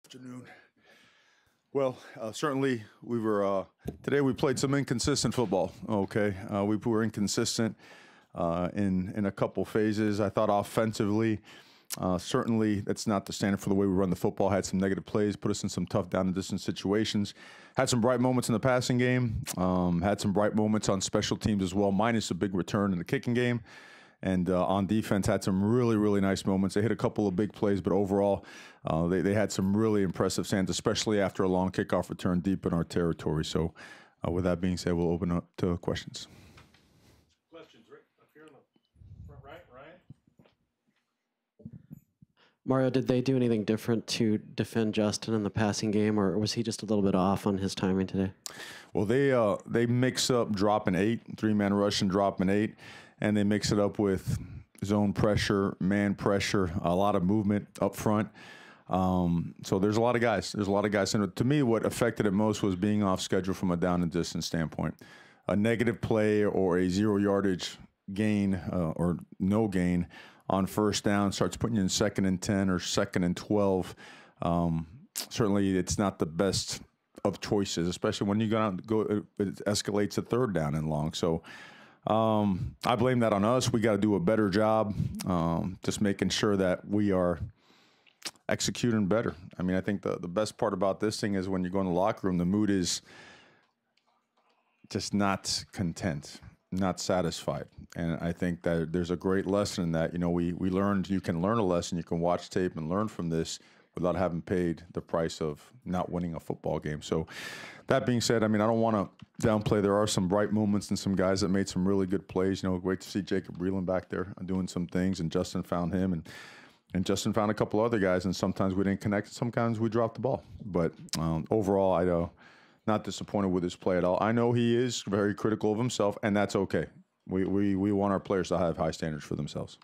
Afternoon. Well, certainly we were today. We played some inconsistent football. Okay, we were inconsistent in a couple phases. I thought offensively, certainly that's not the standard for the way we run the football. Had some negative plays, put us in some tough down and distance situations. Had some bright moments in the passing game. Had some bright moments on special teams as well, minus a big return in the kicking game. And on defense, had some really, really nice moments. They hit a couple of big plays, but overall, they had some really impressive stands, especially after a long kickoff return deep in our territory. So with that being said, we'll open up to questions. Questions, Rick, up here on the front right, Ryan? Mario, did they do anything different to defend Justin in the passing game, or was he just a little bit off on his timing today? Well, they mix up dropping 8, three-man rush and dropping 8. And they mix it up with zone pressure, man pressure, a lot of movement up front. So there's a lot of guys. There's a lot of guys. And to me, what affected it most was being off schedule from a down and distance standpoint. A negative play or a 0 yardage gain or no gain on first down starts putting you in 2nd and 10 or 2nd and 12. Certainly, it's not the best of choices, especially when you it escalates to 3rd down and long. So I blame that on us. We got to do a better job just making sure that we are executing better. I mean, I think the best part about this thing is when you go in the locker room, the mood is just not content, not satisfied. And I think that there's a great lesson in that. You know, we learned you can learn a lesson. You can watch tape and learn from this without having paid the price of not winning a football game. So that being said, I mean, I don't want to downplay. There are some bright moments and some guys that made some really good plays. You know, great to see Jacob Breland back there doing some things, and Justin found him, and Justin found a couple other guys, and sometimes we didn't connect. Sometimes we dropped the ball. But overall, I not disappointed with his play at all. I know he is very critical of himself, and that's okay. We want our players to have high standards for themselves.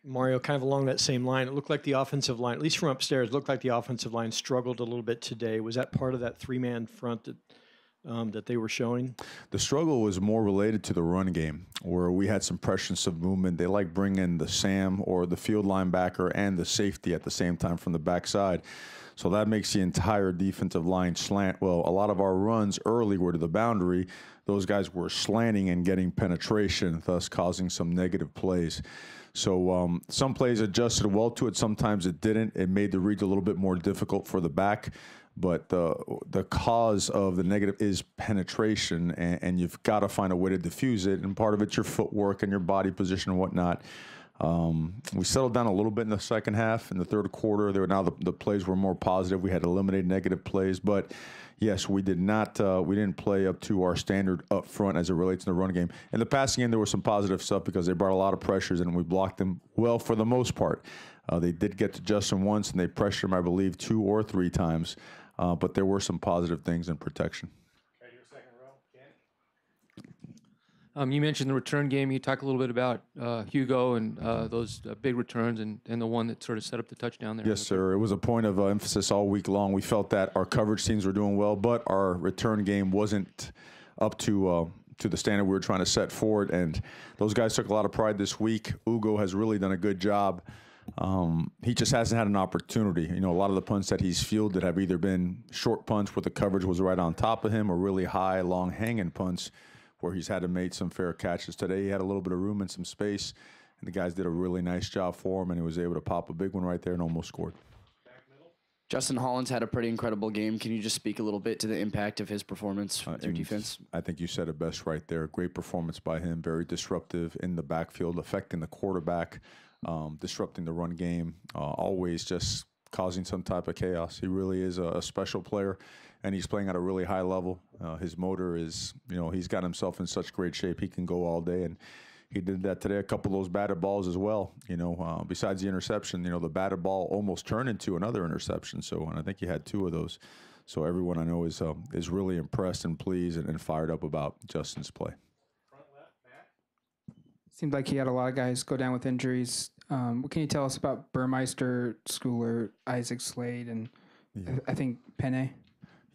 Mario, kind of along that same line, it looked like the offensive line, at least from upstairs, looked like the offensive line struggled a little bit today. Was that part of that 3-man front that they were showing? The struggle was more related to the run game, where we had some pressure and some movement. They like bring in the Sam or the field linebacker and the safety at the same time from the backside. So that makes the entire defensive line slant. Well, a lot of our runs early were to the boundary. Those guys were slanting and getting penetration, thus causing some negative plays. So some plays adjusted well to it. Sometimes it didn't. It made the reads a little bit more difficult for the back. But the cause of the negative is penetration, and you've got to find a way to diffuse it. And part of it's your footwork and your body position and whatnot. We settled down a little bit in the second half. In the third quarter, the plays were more positive. We had eliminated negative plays, but yes, we didn't play up to our standard up front as it relates to the run game. In the passing game, there was some positive stuff because they brought a lot of pressures and we blocked them well for the most part. They did get to Justin once and they pressured him, I believe, 2 or 3 times, but there were some positive things in protection. You mentioned the return game. You talk a little bit about Hugo and those big returns and the one that sort of set up the touchdown there. Yes, sir. It was a point of emphasis all week long. We felt that our coverage teams were doing well, but our return game wasn't up to the standard we were trying to set forward. And those guys took a lot of pride this week. Hugo has really done a good job. He just hasn't had an opportunity. You know, a lot of the punts that he's fielded have either been short punts where the coverage was right on top of him or really high, long hanging punts where he's had to make some fair catches. Today he had a little bit of room and some space, and the guys did a really nice job for him, and he was able to pop a big one right there and almost scored. Justin Hollins had a pretty incredible game. Can you just speak a little bit to the impact of his performance through defense? I think you said it best right there. Great performance by him, very disruptive in the backfield, affecting the quarterback, disrupting the run game, always just causing some type of chaos. He really is a special player, and he's playing at a really high level. His motor is, he's got himself in such great shape. He can go all day, and he did that today. A couple of those batted balls as well. Besides the interception, the batted ball almost turned into another interception. So, and I think he had 2 of those. So everyone I know is really impressed and pleased and fired up about Justin's play. Seemed like he had a lot of guys go down with injuries. What can you tell us about Burmeister, Schooler, Isaac Slade, and I think Penne?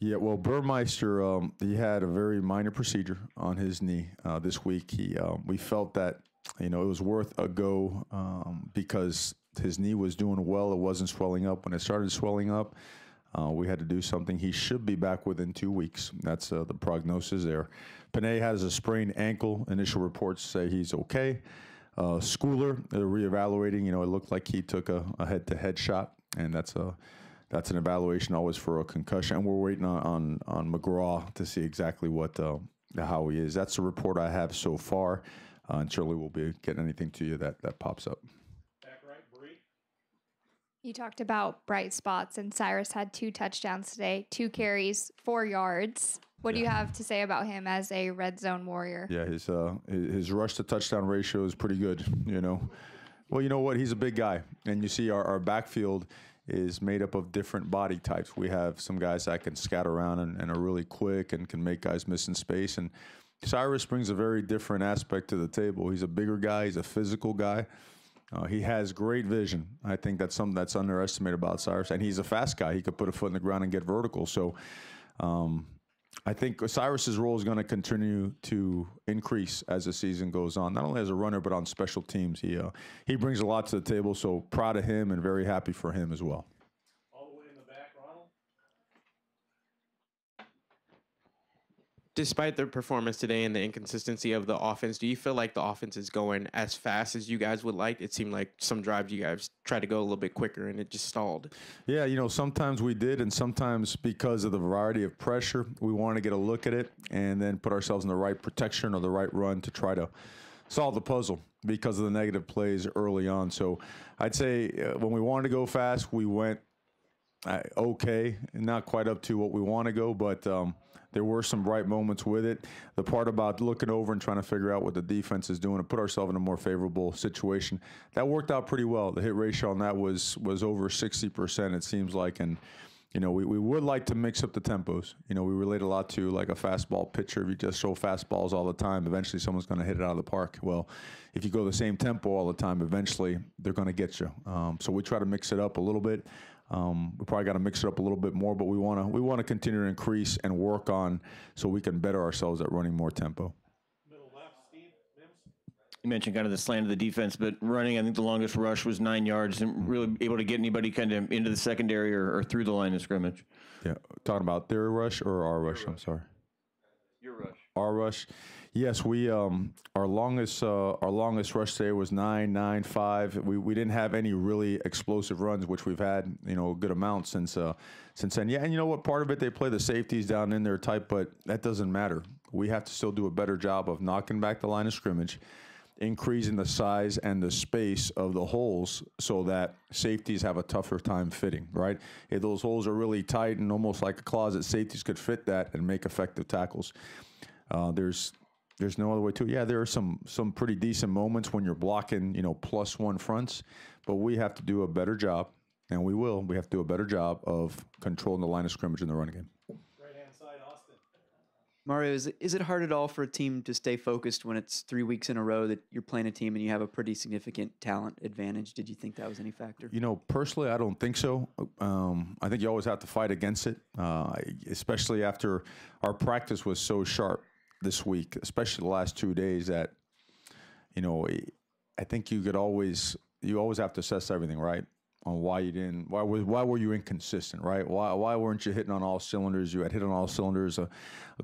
Yeah, well, Burmeister, he had a very minor procedure on his knee this week. We felt that, it was worth a go because his knee was doing well. It wasn't swelling up. When it started swelling up, we had to do something. He should be back within 2 weeks. That's the prognosis there. Panay has a sprained ankle. Initial reports say he's okay. Schooler, they're reevaluating. It looked like he took a head-to-head shot, and that's an evaluation always for a concussion. And we're waiting on McGraw to see exactly how he is. That's the report I have so far, and surely we'll be getting anything to you that pops up. You talked about bright spots, and Cyrus had 2 touchdowns today, 2 carries, 4 yards. What do you have to say about him as a red zone warrior? Yeah, his rush to touchdown ratio is pretty good, Well, you know what? He's a big guy, and you see our backfield is made up of different body types. We have some guys that can scatter around and are really quick and can make guys miss in space, and Cyrus brings a very different aspect to the table. He's a bigger guy. He's a physical guy. He has great vision. I think that's something that's underestimated about Cyrus. And he's a fast guy. He could put a foot in the ground and get vertical. So I think Cyrus's role is going to continue to increase as the season goes on, not only as a runner, but on special teams. He brings a lot to the table, so proud of him and very happy for him as well. Despite their performance today and the inconsistency of the offense, do you feel like the offense is going as fast as you guys would like? It seemed like some drives you guys tried to go a little bit quicker and it just stalled. Yeah, sometimes we did, and sometimes because of the variety of pressure, we want to get a look at it and then put ourselves in the right protection or the right run to try to solve the puzzle because of the negative plays early on. So I'd say when we wanted to go fast, we went okay, not quite up to what we want to go, but there were some bright moments with it. The part about looking over and trying to figure out what the defense is doing to put ourselves in a more favorable situation, that worked out pretty well. The hit ratio on that was over 60%, it seems like, and we would like to mix up the tempos. We relate a lot to like a fastball pitcher. If you just throw fastballs all the time, eventually someone's going to hit it out of the park. Well, if you go the same tempo all the time, eventually they're going to get you. So we try to mix it up a little bit. We probably got to mix it up a little bit more, but we want to continue to increase and work on so we can better ourselves at running more tempo. You mentioned kind of the slant of the defense, but running, I think the longest rush was 9 yards and really able to get anybody kind of into the secondary or through the line of scrimmage. Yeah, talking about their rush or our rush? I'm sorry. Your rush. Our rush. Yes, we our longest rush today was 9.95. We didn't have any really explosive runs, which we've had a good amount since then. Yeah, and you know what? Part of it, they play the safeties down in there tight, but that doesn't matter. We have to still do a better job of knocking back the line of scrimmage, increasing the size and the space of the holes so that safeties have a tougher time fitting, right? If those holes are really tight and almost like a closet, safeties could fit that and make effective tackles. There's no other way to it. Yeah, there are some pretty decent moments when you're blocking, +1 fronts, but we have to do a better job, and we will. We have to do a better job of controlling the line of scrimmage in the running game. Right-hand side, Austin. Mario, is it hard at all for a team to stay focused when it's 3 weeks in a row that you're playing a team and you have a pretty significant talent advantage? Did you think that was any factor? Personally, I don't think so. I think you always have to fight against it, especially after our practice was so sharp this week, especially the last 2 days that, I think you always have to assess everything, right? On why were you inconsistent, right? Why weren't you hitting on all cylinders? You had hit on all cylinders. A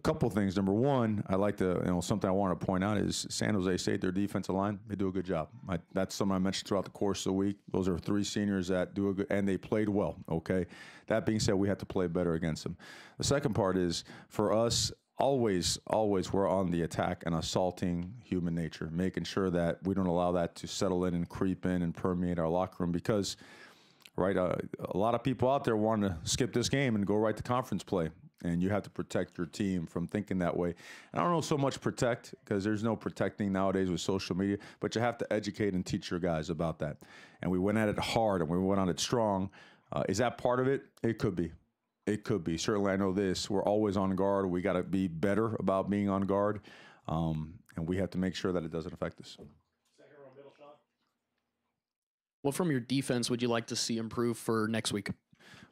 couple things. Number one, I like to, something I want to point out is San Jose State, their defensive line, they do a good job. That's something I mentioned throughout the course of the week. Those are 3 seniors that do a good, and they played well, okay? That being said, we have to play better against them. The second part is, for us, always we're on the attack and assaulting human nature, making sure that we don't allow that to settle in and creep in and permeate our locker room because, right, a lot of people out there want to skip this game and go right to conference play, and you have to protect your team from thinking that way. And I don't know so much protect because there's no protecting nowadays with social media, but you have to educate and teach your guys about that. And we went at it hard and we went on it strong. Is that part of it? It could be. It could be. Certainly, I know this. We're always on guard. We got to be better about being on guard, and we have to make sure that it doesn't affect us. What from your defense would you like to see improve for next week?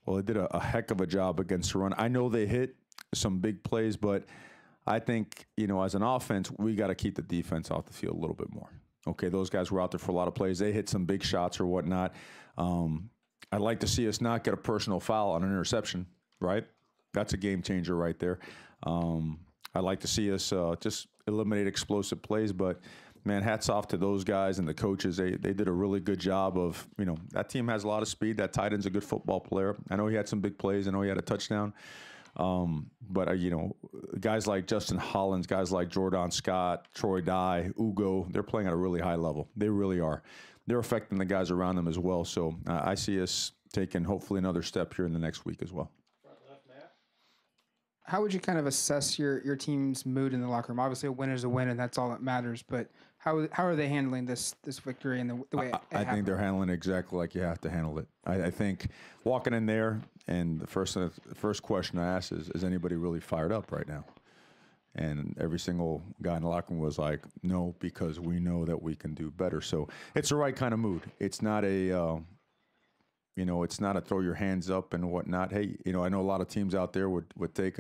Well, they did a heck of a job against the run. I know they hit some big plays, but I think, as an offense, we got to keep the defense off the field a little bit more. Okay, those guys were out there for a lot of plays. They hit some big shots or whatnot. I'd like to see us not get a personal foul on an interception, right? That's a game changer right there. I'd like to see us just eliminate explosive plays, but man, hats off to those guys and the coaches. They did a really good job of, that team has a lot of speed. That tight end's a good football player. I know he had some big plays. I know he had a touchdown. But guys like Justin Hollins, guys like Jordan Scott, Troy Dye, Ugo, they're playing at a really high level. They really are. They're affecting the guys around them as well. So I see us taking hopefully another step here in the next week as well. How would you kind of assess your team's mood in the locker room? Obviously, a win is a win, and that's all that matters. But how are they handling this victory and the way I think they're handling it exactly like you have to handle it. I think walking in there, and the first question I asked is anybody really fired up right now? And every single guy in the locker room was like, no, because we know that we can do better. So it's the right kind of mood. It's not a it's not a throw your hands up and whatnot. Hey, I know a lot of teams out there would take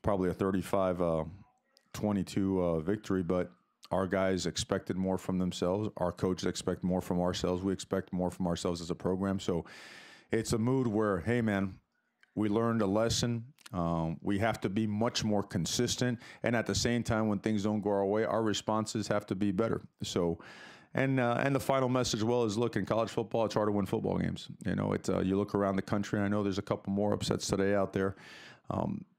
probably a 35-22 victory, but our guys expected more from themselves. Our coaches expect more from ourselves. We expect more from ourselves as a program. So it's a mood where, hey, man, we learned a lesson. We have to be much more consistent. And at the same time, when things don't go our way, our responses have to be better. So, and the final message, is look, in college football, it's hard to win football games. You look around the country, and I know there's a couple more upsets today out there.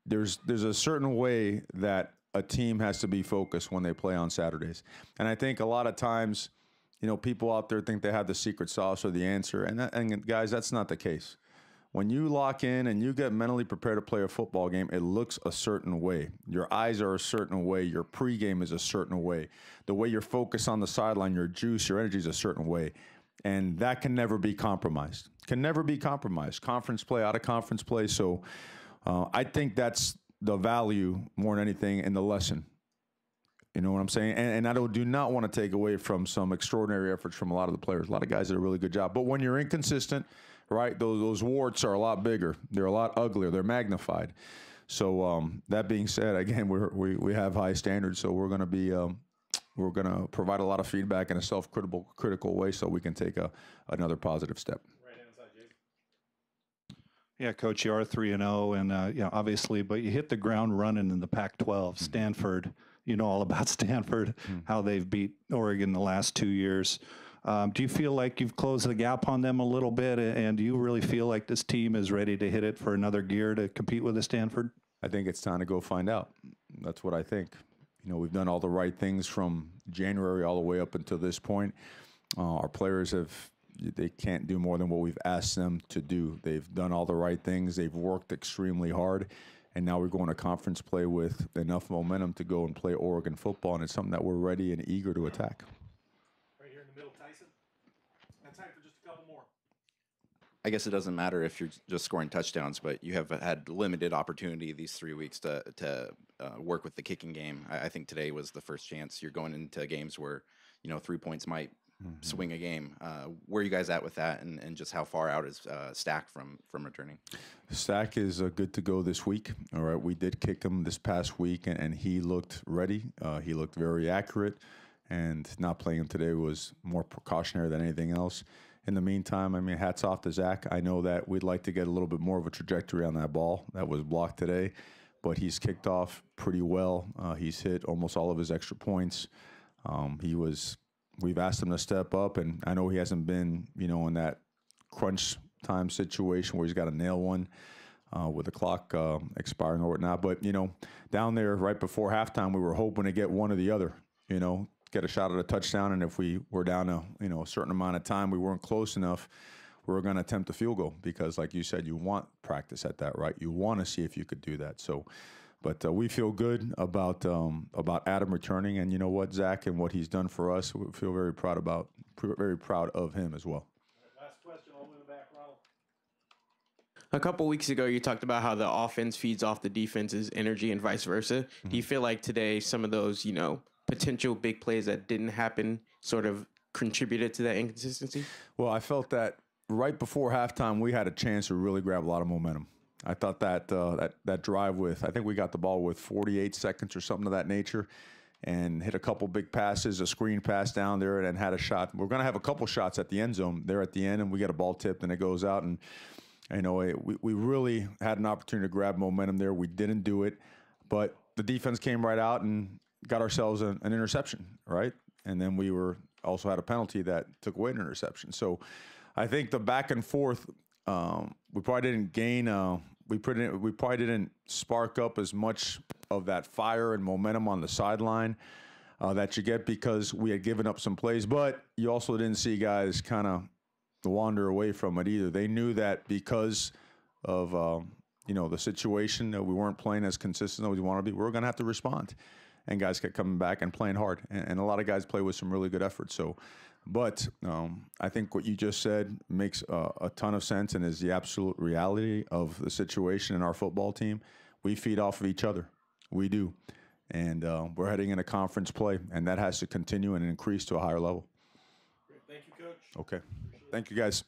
There's a certain way that a team has to be focused when they play on Saturdays. And I think a lot of times, people out there think they have the secret sauce or the answer. And guys, that's not the case. When you lock in and you get mentally prepared to play a football game, it looks a certain way. Your eyes are a certain way. Your pregame is a certain way. The way you're focused on the sideline, your juice, your energy is a certain way. And that can never be compromised. Can never be compromised. Conference play, out of conference play. So I think that's the value more than anything in the lesson. You know what I'm saying? And I do not want to take away from some extraordinary efforts from a lot of the players. A lot of guys did a really good job. But when you're inconsistent, right, those warts are a lot bigger. They're a lot uglier. They're magnified. So that being said, again, we have high standards. So we're going to provide a lot of feedback in a self-critical way so we can take another positive step. Yeah, Coach, you are 3-0, and obviously, but you hit the ground running in the Pac-12. Stanford, all about Stanford, how they've beat Oregon the last 2 years. Do you feel like you've closed the gap on them a little bit, and do you really feel like this team is ready to hit it for another gear to compete with the Stanford? I think it's time to go find out. That's what I think. We've done all the right things from January all the way up until this point. Our players they can't do more than what we've asked them to do. They've done all the right things. They've worked extremely hard. And now we're going to conference play with enough momentum to go and play Oregon football. And it's something that we're ready and eager to attack. Right here in the middle, Tyson. And time for just a couple more. I guess it doesn't matter if you're just scoring touchdowns, but you have had limited opportunity these 3 weeks to work with the kicking game. I think today was the first chance. You're going into games where, 3 points might swing a game. Where are you guys at with that, and just how far out is Stack from returning? Stack is good to go this week. All right, we did kick him this past week, and he looked ready. He looked very accurate, and not playing him today was more precautionary than anything else. In the meantime, hats off to Zach. I know that we'd like to get a little bit more of a trajectory on that ball that was blocked today, but he's kicked off pretty well. He's hit almost all of his extra points. We've asked him to step up, and I know he hasn't been, in that crunch time situation where he's got to nail one with the clock expiring or whatnot. But, down there right before halftime, we were hoping to get one or the other, get a shot at a touchdown. And if we were down a certain amount of time, we weren't close enough, we were going to attempt a field goal because, like you said, you want practice at that, right? You want to see if you could do that. So, but we feel good about Adam returning, and you know what, Zach, and what he's done for us. We feel very proud of him as well. Last question, all the way back, Ronald. A couple weeks ago, you talked about how the offense feeds off the defense's energy and vice versa. Do you feel like today some of those, potential big plays that didn't happen sort of contributed to that inconsistency? Well, I felt that right before halftime, we had a chance to really grab a lot of momentum. I thought that that drive I think we got the ball with 48 seconds or something of that nature, and hit a couple big passes, a screen pass down there, and had a shot. We're going to have a couple shots at the end zone there at the end, and we get a ball tipped, and it goes out. And, we really had an opportunity to grab momentum there. We didn't do it, but the defense came right out and got ourselves an interception, right? And then we also had a penalty that took away an interception. So I think the back and forth, we probably didn't gain we probably didn't spark up as much of that fire and momentum on the sideline that you get because we had given up some plays. But you also didn't see guys kind of wander away from it either. They knew that because of the situation that we weren't playing as consistent as we wanted to be, we were going to have to respond. And guys kept coming back and playing hard. And a lot of guys play with some really good effort. But I think what you just said makes a ton of sense and is the absolute reality of the situation in our football team. We feed off of each other. We do. And we're heading into conference play, and that has to continue and increase to a higher level. Great. Thank you, Coach. Okay. Thank you, guys.